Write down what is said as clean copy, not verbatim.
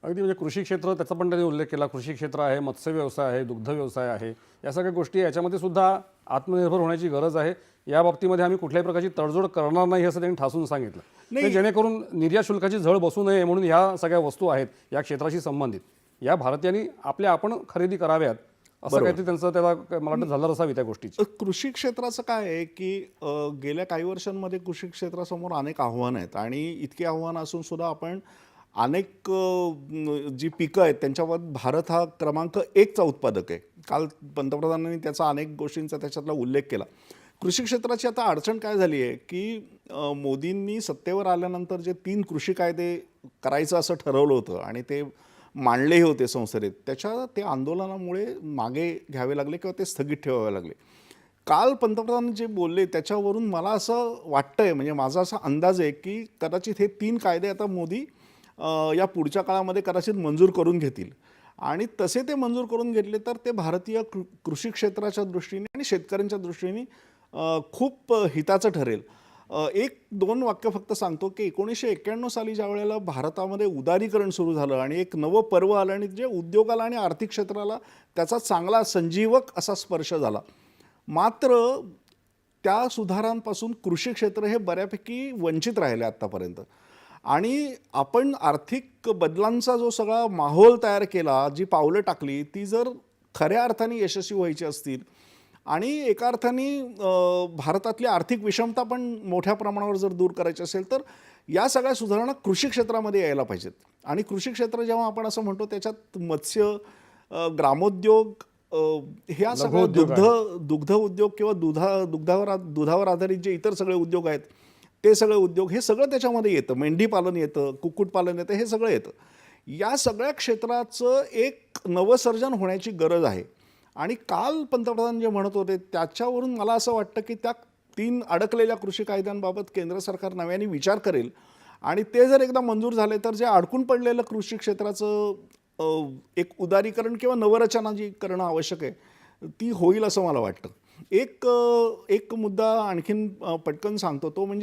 अगदी म्हणजे कृषी क्षेत्र त्याचा पण त्यांनी उल्लेख केला. कृषी क्षेत्र आहे, मत्स्य व्यवसाय आहे, दुग्ध व्यवसाय आहे. या सगळ्या गोष्टी याच्यामध्ये सुद्धा आत्मनिर्भर होण्याची गरज आहे. या बाबतीमध्ये आम्ही कुठल्याही प्रकारची तडजोड करणार नाही असं त्यांनी ठासून सांगितलं. नाही. जेणेकरून निर्यात शुल्काची झळ बसू नये म्हणून ह्या सगळ्या वस्तू आहेत या क्षेत्राशी संबंधित या भारतीयांनी आपण खरेदी कराव्यात असं काहीतरी त्यांचं त्याला मला वाटतं झालं असावी त्या गोष्टीची. कृषी क्षेत्राचं काय आहे की गेल्या काही वर्षांमध्ये कृषी क्षेत्रासमोर अनेक आव्हानं आहेत आणि इतकी आव्हानं असून सुद्धा आपण अनेक जी पिकं आहेत त्यांच्यावर भारत हा क्रमांक 1चा उत्पादक आहे. काल पंतप्रधानांनी त्याचा अनेक गोष्टींचा त्याच्यातला उल्लेख केला. कृषी क्षेत्राची आता अडचण काय झाली आहे की मोदींनी सत्तेवर आल्यानंतर जे 3 कृषी कायदे करायचं असं ठरवलं होतं आणि ते मांडलेही होते संसदेत, ते आंदोलनामुळे मागे घ्यावे लागले किंवा ते स्थगित ठेवावे लागले. काल पंतप्रधान जे बोलले त्याच्यावरून मला असं वाटतंय, म्हणजे माझा असा अंदाज आहे की कदाचित हे 3 कायदे आता मोदी या पुढच्या काळामध्ये कदाचित मंजूर करून घेतील आणि तसे ते मंजूर करून घेतले तर ते भारतीय कृषी क्षेत्राच्या दृष्टीने आणि शेतकऱ्यांच्या दृष्टीने खूप हिताचं ठरेल. 1-2 वाक्य फक्त सांगतो की 1991 साली ज्या वेळेला भारतामध्ये उदारीकरण सुरू झालं आणि एक नवं पर्व आलं आणि जे उद्योगाला आणि आर्थिक क्षेत्राला त्याचा चांगला संजीवक असा स्पर्श झाला. मात्र त्या सुधारांपासून कृषी क्षेत्र हे बऱ्यापैकी वंचित राहिले आत्तापर्यंत आणि आपण आर्थिक बदलांचा जो सगळा माहोल तयार केला, जी पावलं टाकली, ती जर खऱ्या अर्थाने यशस्वी व्हायची असतील आणि एका अर्थाने भारतातली आर्थिक विषमता पण मोठ्या प्रमाणावर जर दूर करायची असेल तर या सगळ्या सुधारणा कृषी क्षेत्रामध्ये यायला पाहिजेत. आणि कृषी क्षेत्र जेव्हा आपण असं म्हणतो त्याच्यात मत्स्य, ग्रामोद्योग, ह्या सगळ्या दुग्ध उद्योग किंवा दुधावर आधारित जे इतर सगळे उद्योग आहेत ते सगळे उद्योग हे सगळं त्याच्यामध्ये येतं. मेंढीपालन येतं, कुक्कुटपालन येतं, हे सगळं येतं. या सगळ्या क्षेत्राचं एक नवसर्जन होण्याची गरज आहे. आणि काल पंतप्रधान जे म्हणत होते त्याच्यावरून मला असं वाटतं की त्या 3 अडकलेल्या कृषी कायद्यांबाबत केंद्र सरकार नव्याने विचार करेल आणि ते जर एकदा मंजूर झाले तर जे अडकून पडलेलं कृषी क्षेत्राचं एक उदारीकरण किंवा नवरचना जी करणं आवश्यक आहे ती होईल असं मला वाटतं. एक मुद्दा आणखीन पटकन सांगतो, तो म्हणजे